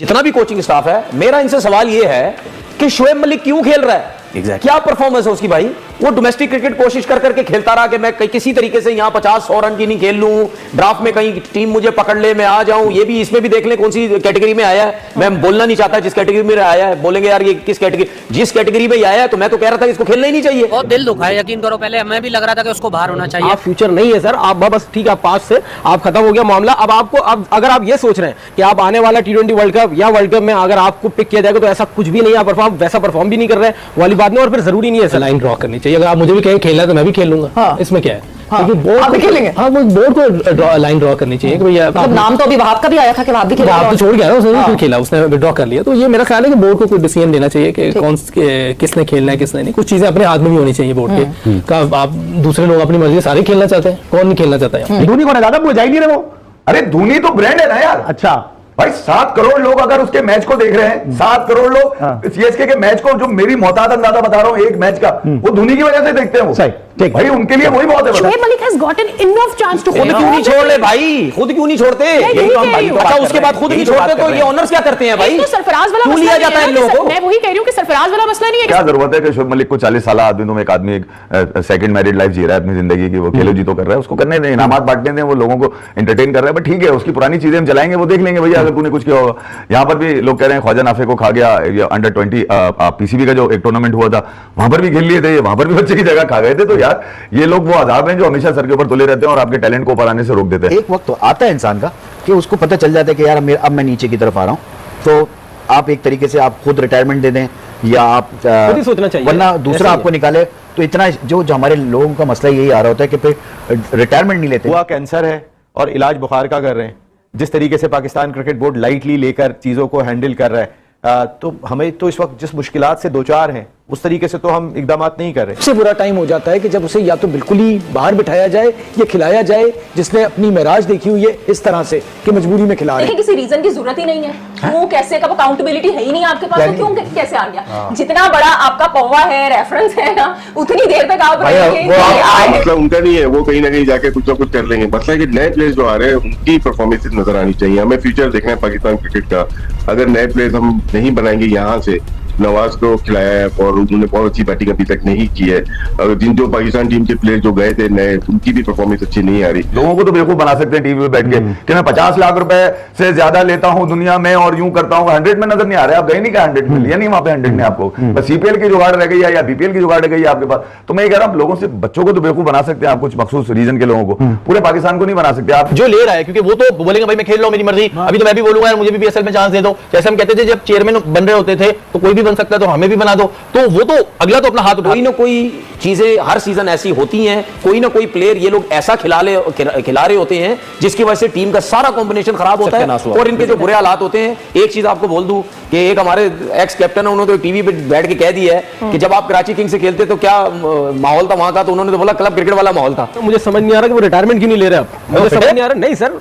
जितना भी coaching staff है, मेरा इनसे सवाल यह है कि शोएब मलिक क्यों खेल रहा है? क्या परफॉर्मेंस है उसकी भाई? वो डोमेस्टिक क्रिकेट कोशिश कर करके खेलता रहा कि मैं किसी तरीके से यहां 50-100 रन की नहीं खेल लूं, ड्राफ्ट में कहीं टीम मुझे पकड़ ले, मैं आ जाऊं। ये भी इसमें भी देख ले कौन सी कैटेगरी में आया है। मैं बोलना नहीं चाहता जिस कैटेगरी में आया है, बोलेंगे यार ये किस कैटेगरी, जिस कैटेगरी में आया है तो मैं तो कह रहा था इसको खेलना ही नहीं चाहिए। बहुत दिल दुखा है, यकीन करो। पहले मैं भी लग रहा था कि उसको बाहर होना चाहिए। आप फ्यूचर नहीं है सर, आप बस ठीक है, आप पास से आप खत्म हो गया मामला। अब आपको अब अगर आप ये सोच रहे हैं कि आप आने वाला T20 वर्ल्ड कप या वर्ल्ड कप में अगर आपको पिक किया जाएगा तो ऐसा कुछ भी नहीं है, आप वैसा परफॉर्म भी नहीं कर रहे हैं वाली बात नहीं। और फिर जरूरी नहीं है सर लाइन ड्रॉ करनी चाहिए। अगर आप मुझे भी कहें खेलना है तो मैं भी खेल लूंगा। हाँ। इसमें क्या है? हाँ। बोर्ड भी खेलेंगे। हाँ, वो बोर्ड को लाइन ड्रॉ करनी चाहिए कि भैया नाम तो अभी वहाब का भी आया था कि वहाब भी खेला, वहाब तो छोड़ गया ना, उसने फिर खेला, उसने विड्रॉ कर लिया। तो ये मेरा ख्याल है कि बोर्ड को कोई डिसीजन लेना चाहिए कि कौन किसने खेलना है किसने नहीं। कुछ चीजें अपने हाथ में भी होनी चाहिए बोर्ड के का। आप दूसरे लोग अपनी मर्जी से सारे खेलना चाहते हैं, कौन नहीं खेलना चाहता है? धोनी कौन है दादा? मुझे जा ही नहीं रहे वो। अरे धोनी तो ब्रांड है ना यार। अच्छा भाई 7 करोड़ लोग अगर उसके मैच को देख रहे हैं, 7 करोड़ लोग सीएसके के मैच को, जो मेरी मोहतात अंदाजा बता रहा हूं एक मैच का, वो धोनी की वजह से देखते हैं वो। सही ठीक भाई, उनके लिए वही बहुत है। Shoaib Malik has gotten enough chance to खुद क्यों नहीं छोड़ ले भाई? खुद क्यों नहीं छोड़ते? अच्छा उसके बाद खुद नहीं छोड़ते तो ये ऑनर्स क्या करते हैं भाई? तो सरफराज वाला क्यों लिया जाता है इन लोगों को? मैं वही कह रही हूं कि सरफराज वाला मसला नहीं है। क्या जरूरत है कि शोएब मलिक को 40 साल आदमी में एक आदमी एक सेकंड मैरिड लाइफ जी रहा है अपनी जिंदगी की, वो खेलो जी तो कर रहा है, उसको करने दें, इनामात बांटने दें, वो लोगों को एंटरटेन कर रहा है। बट ठीक है, उसकी पुरानी चीजें हम चलाएंगे, वो देख लेंगे भैया अगर तूने कुछ किया होगा। यहाँ पर भी लोग कह रहे हैं ख्वाजा नाफे को खा गया, अंडर 20 पीसीबी का जो एक टूर्नामेंट हुआ था वहां पर भी खेल लिए थे, वहां पर भी बच्चे की जगह खा गए थे। तो यार ये लोग वो आजाद हैं जो हमेशा सर के ऊपर तुले रहते हैं और आपके टैलेंट को ऊपर आने से रोक देते हैं। एक वक्त तो आता है इंसान का कि उसको पता चल जाता है कि यार अब मैं नीचे की तरफ आ रहा हूं, तो आप एक तरीके से आप खुद रिटायरमेंट दे दें या आप खुद ही सोचना चाहिए, वरना दूसरा आपको निकाले। तो इतना जो हमारे लोगों का मसला यही आ रहा होता है कि फिर रिटायरमेंट नहीं लेते। हुआ कैंसर है और इलाज बुखार का कर रहे हैं। जिस तरीके से पाकिस्तान क्रिकेट बोर्ड लाइटली लेकर चीजों को हैंडल कर रहा है, तो हमें तो इस वक्त जिस मुश्किलात से दो चार हैं उस तरीके से तो हम इकदाम नहीं कर रहे। सबसे बुरा टाइम हो जाता है कि जब उसे या तो बिल्कुल ही बाहर बिठाया जाए या खिलाया जाए, जिसने अपनी मेराज देखी हुई है इस तरह से कि मजबूरी में खिला रहे हैं। किसी रीजन की जरूरत ही नहीं है। क्यों कैसे का अकाउंटेबिलिटी है ही नहीं आपके पास, तो क्यों कैसे आ गया? जितना बड़ा आपका पौवा है, रेफरेंस है ना, उतनी देर तक आप मतलब उनका नहीं है, वो कहीं ना कहीं जाके कुछ ना कुछ कर लेंगे। मतलब है कि नए प्लेयर्स जो आ रहे हैं उनकी परफॉर्मेंस नजर आनी चाहिए। हमें फ्यूचर देखना है पाकिस्तान क्रिकेट का। अगर नए प्लेयर्स हम नहीं बनाएंगे यहाँ से, नवाज को खिलाया है और उन्होंने बहुत अच्छी बैटिंग अभी तक नहीं की है, और जो पाकिस्तान टीम के प्लेयर जो गए थे नए, उनकी भी परफॉर्मेंस अच्छी नहीं आ रही। लोगों को तो बेवकूफ बना सकते हैं टीवी पे बैठ के कि मैं 50 लाख रुपए से ज्यादा लेता हूं दुनिया में और यूं करता हूं। 100 में नजर नहीं आ रहा है, आप गए नहीं क्या 100 में? लिया नहीं वहां पे 100 में आपको, बस सीपीएल की जुगाड़ रह गई है या बीपीएल की जुगाड़ रह गई है आपके पास। तो मैं ये कह रहा हूं लोगों से, बच्चों को तो बेवकूफ बना सकते हैं आप, कुछ मखसूस रीजन के लोगों को, पूरे पाकिस्तान को नहीं बना सकते आप। जो ले रहा है क्योंकि वो तो बोलेंगे भाई मैं खेल रहा हूं, मेरी मर्जी। अभी तो मैं भी बोलूंगा यार मुझे भी बीएसएल में चांस दे दो। जैसे हम कहते थे जब चेयरमैन बन रहे होते थे तो कोई भी बन सकता है, तो हमें भी बना दो। तो वो तो अगला तो अपना हाथ उठा। कोई ना कोई चीजें हर सीजन ऐसी होती हैं, कोई ना कोई प्लेयर ये लोग ऐसा खिला रहे होते हैं जिसकी वजह से टीम का सारा कॉम्बिनेशन खराब होता है और इनके जो बुरे हालात होते हैं। एक चीज आपको बोल दूं कि एक हमारे एक्स कैप्टन है, उन्होंने तो टीवी पे बैठ के कह दिया है कि जब आप कराची किंग्स से खेलते तो क्या माहौल था वहां का, तो उन्होंने तो बोला क्लब क्रिकेट वाला माहौल था। तो मुझे समझ नहीं आ रहा कि वो रिटायरमेंट क्यों नहीं ले रहे आप? मुझे समझ नहीं आ रहा। नहीं सर,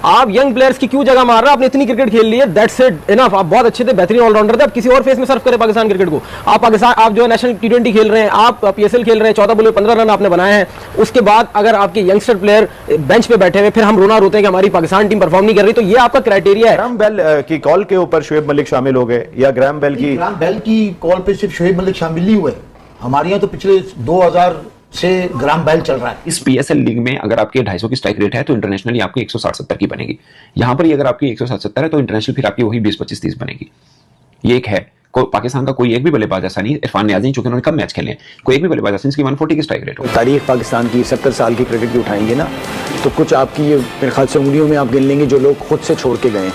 आप यंग प्लेयर्स की क्यों जगह मार रहे हैं? आपने इतनी क्रिकेट खेल ली है, दैट्स इट इनफ। आप बहुत अच्छे थे, बेहतरीन ऑलराउंडर थे, आप किसी और फेस में सर्व करें पाकिस्तान क्रिकेट को। आप पाकिस्तान, आप जो है नेशनल T20 खेल रहे हैं, आप पीएसएल खेल रहे हैं, 14 बॉल 15 रन आपने बनाए हैं। उसके बाद अगर आपके यंगस्टर प्लेयर बेंच पे बैठे हुए, फिर हम रोना रोते हैं कि हमारी पाकिस्तान टीम परफॉर्म नहीं कर रही, तो ये आपका क्राइटेरिया है। ग्राहम बेल की कॉल के ऊपर शोएब मलिक शामिल हो गए या ग्राहम बेल की कॉल पे सिर्फ शोएब मलिक शामिल नहीं हुए। हमारे यहाँ तो पिछले 2000 से ग्राहम बेल चल रहा है। इस पीएसएल लीग में अगर आपके 250 की स्ट्राइक रेट है तो इंटरनेशनली आपकी 160-70 की बनेगी। यहां पर अगर आपकी 160-70 है तो इंटरनेशनल फिर आपकी वही 20-25-30 बनेगी। ये एक है। पाकिस्तान का कोई एक भी बल्लेबाज ऐसा नहीं, इरफान नियाज़ी चूंकि उन्होंने कम मैच खेले हैं, कोई एक भी बल्लेबाज ऐसा इसकी 140 की स्ट्राइक रेट हो। तारीख पाकिस्तान की 70 साल की क्रिकेट की उठाएंगे ना, तो कुछ आपकी मेरे ख्याल से उंगलियों में आप गिन लेंगे जो लोग खुद से छोड़ के गए।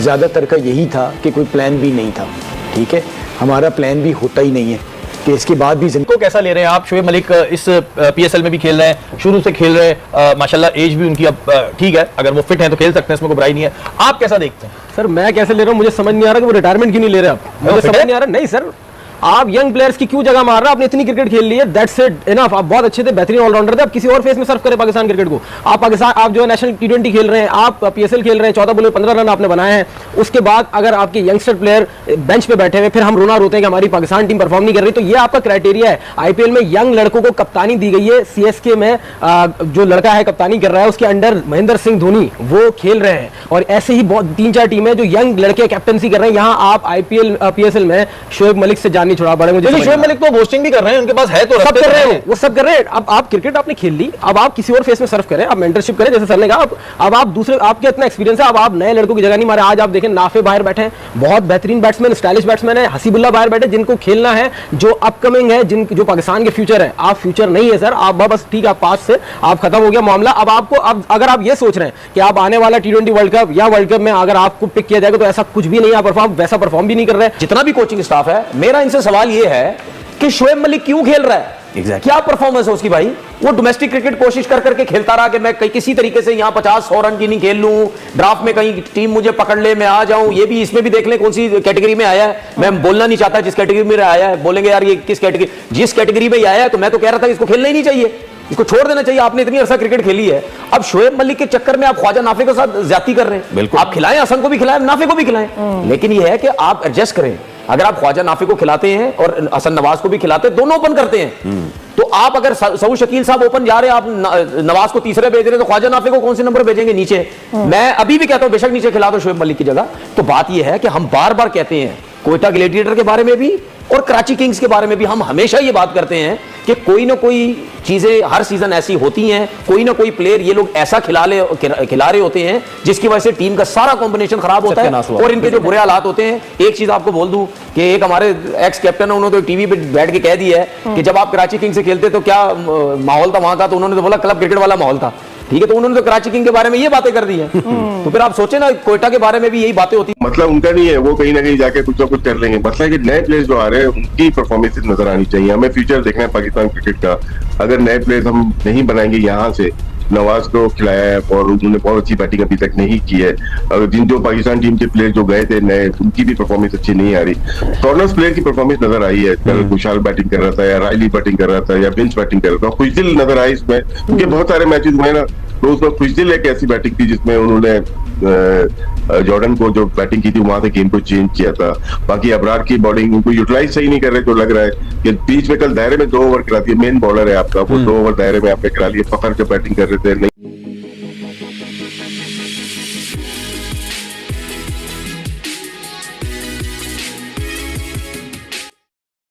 ज्यादातर का यही था कि कोई प्लान भी नहीं था। ठीक है, हमारा प्लान भी होता ही नहीं है कि इसके बाद भी को कैसा ले रहे हैं आप? शोएब मलिक इस पीएसएल में भी खेल रहे हैं, शुरू से खेल रहे हैं, माशाल्लाह एज भी उनकी अब ठीक है, अगर वो फिट हैं तो खेल सकते हैं, इसमें कोई बुराई नहीं है। आप कैसा देखते हैं? सर मैं कैसे ले रहा हूं, मुझे समझ नहीं आ रहा कि वो रिटायरमेंट क्यों नहीं ले रहे आप? मुझे समझ नहीं आ रहा। नहीं सर, आप यंग प्लेयर्स की क्यों जगह मार रहे हैं? आपने इतनी क्रिकेट खेल ली है, दैट्स इट इनफ। आप बहुत अच्छे थे, बेहतरीन ऑलराउंडर थे, आप किसी और फेस में सर्व करें पाकिस्तान क्रिकेट को। आप पाकिस्तान, आप जो है नेशनल T20 खेल रहे हैं, आप PSL खेल रहे हैं, 14 बॉल में 15 रन आपने बनाए हैं। उसके बाद अगर आपके यंगस्टर प्लेयर बेंच पे बैठे हुए, फिर हम रोना रोते हैं कि हमारी पाकिस्तान टीम परफॉर्म नहीं कर रही, तो ये आपका क्राइटेरिया है। IPL में यंग लड़कों को कप्तानी दी गई है। CSK में जो लड़का है कप्तानी कर रहा है, उसके अंडर महेंद्र सिंह धोनी वो खेल रहे हैं, और ऐसे ही बहुत 3-4 टीमें जो यंग लड़के कैप्टनसी कर रहे हैं। यहाँ आप IPL PSL में शोएब मलिक से जान नहीं छुड़ा पड़े मुझे। शोएब मलिक तो बोस्टिंग भी कर रहे हैं, उनके पास है तो सब कर रहे हैं, वो सब कर रहे हैं। अब आप क्रिकेट आपने खेल ली, अब आप किसी और फेस में सर्व करें, आप मेंटरशिप करें, जैसे सर ने कहा। अब आप दूसरे, आपके इतना एक्सपीरियंस है, अब आप नए लड़कों की जगह नहीं मारे। आज आप देखें नाफे बाहर बैठे हैं, बहुत बेहतरीन बैट्समैन, स्टाइलिश बैट्समैन है। हसीबुल्ला बाहर बैठे, जिनको खेलना है, जो अपकमिंग है, जो पाकिस्तान के फ्यूचर है। आप फ्यूचर नहीं है सर, आप बस ठीक है, पास से आप खत्म हो गया मामला। अब आपको, अब अगर आप ये सोच रहे हैं कि आप आने वाला T20 वर्ल्ड कप या वर्ल्ड कप में अगर आपको पिक किया जाएगा, तो ऐसा कुछ भी नहीं, आप वैसा परफॉर्म भी नहीं कर रहे। जितना भी कोचिंग स्टाफ है, मेरा इनसे सवाल ये है कि शोएब मलिक क्यों खेल रहा है? क्या परफॉर्मेंस है उसकी भाई? वो डोमेस्टिक क्रिकेट कोशिश कर करके खेलता रहा कि मैं किसी तरीके से यहाँ 50-100 रन की नहीं खेल लूं, ड्राफ्ट में कहीं टीम मुझे पकड़ ले, मैं आ जाऊं। ये भी, इसमें भी देख ले कौन सी कैटेगरी में आया है। मैं बोलना नहीं चाहता जिस कैटेगरी में आया है, बोलेंगे यार ये किस कैटेगरी, जिस कैटेगरी में आया है, तो मैं तो कह रहा था कि इसको खेलना ही नहीं चाहिए, इसको छोड़ देना चाहिए। आपने इतनी अरसा क्रिकेट खेली है, अब शोएब मलिक के चक्कर में आप ख्वाजा नाफे के साथ ज्यादती कर रहे हैं। बिल्कुल, आप खिलाएं, हसन को भी खिलाएं, नाफे को भी खिलाएं, लेकिन यह है कि आप एडजस्ट करें। अगर आप ख्वाजा नाफे को खिलाते हैं और हसन नवाज को भी खिलाते हैं, दोनों ओपन करते हैं, तो आप अगर सऊद शकील साहब ओपन जा रहे हैं, आप नवाज को तीसरे भेज रहे हैं, तो ख्वाजा नाफे को कौन से नंबर भेजेंगे नीचे? मैं अभी भी कहता हूं बेशक नीचे खिला दो शोएब मलिक की जगह। तो बात यह है कि हम बार बार कहते हैं, कोयटा ग्लेडिएटर के बारे में भी और कराची किंग्स के बारे में भी हम हमेशा ये बात करते हैं कि कोई ना कोई चीजें हर सीजन ऐसी होती हैं, कोई ना कोई प्लेयर ये लोग ऐसा खिला रहे होते हैं जिसकी वजह से टीम का सारा कॉम्बिनेशन खराब होता है और इनके जो बुरे हालात होते हैं। एक चीज आपको बोल दूं कि एक हमारे एक्स कैप्टन है, उन्होंने तो टीवी पे बैठ के कह दिया है कि जब आप कराची किंग्स से खेलते तो क्या माहौल था वहां का, तो उन्होंने तो बोला क्लब क्रिकेट वाला माहौल था। ठीक है, तो उन्होंने तो कराची किंग के बारे में ये बातें कर दी है, तो फिर आप सोचे ना कोयटा के बारे में भी यही बातें होती। मतलब उनका नहीं है, वो कहीं ना कहीं जाके कुछ ना कुछ कर लेंगे। मतलब कि नए प्लेयर्स जो आ रहे हैं उनकी परफॉर्मेंस नजर आनी चाहिए। हमें फ्यूचर देखना है पाकिस्तान क्रिकेट का। अगर नए प्लेयर्स हम नहीं बनाएंगे यहाँ से, नवाज को खिलाया है और उन्होंने बहुत अच्छी बैटिंग अभी तक नहीं की है, और जो पाकिस्तान टीम के प्लेयर जो गए थे नए, उनकी भी परफॉर्मेंस अच्छी नहीं आ रही। कॉर्नर्स प्लेयर की परफॉर्मेंस नजर आई है, कल खुशहाल बैटिंग कर रहा था या रायली बैटिंग कर रहा था या बिंच बैटिंग कर रहा था, खुशदिल नजर आई इसमें, क्योंकि बहुत सारे मैचेस हुए ना, तो उसमें खुशदिल एक ऐसी बैटिंग थी जिसमें उन्होंने जॉर्डन को जो बैटिंग की थी वहां से गेम को चेंज किया था। बाकी अबरार की बॉलिंग उनको यूटिलाइज सही नहीं कर रहे, तो लग रहा है कि बीच में कल दायरे में 2 ओवर खिलाती है, मेन बॉलर है आपका, वो 2 ओवर दायरे में आपने खिला लिए, फखर जब बैटिंग कर रहे थे।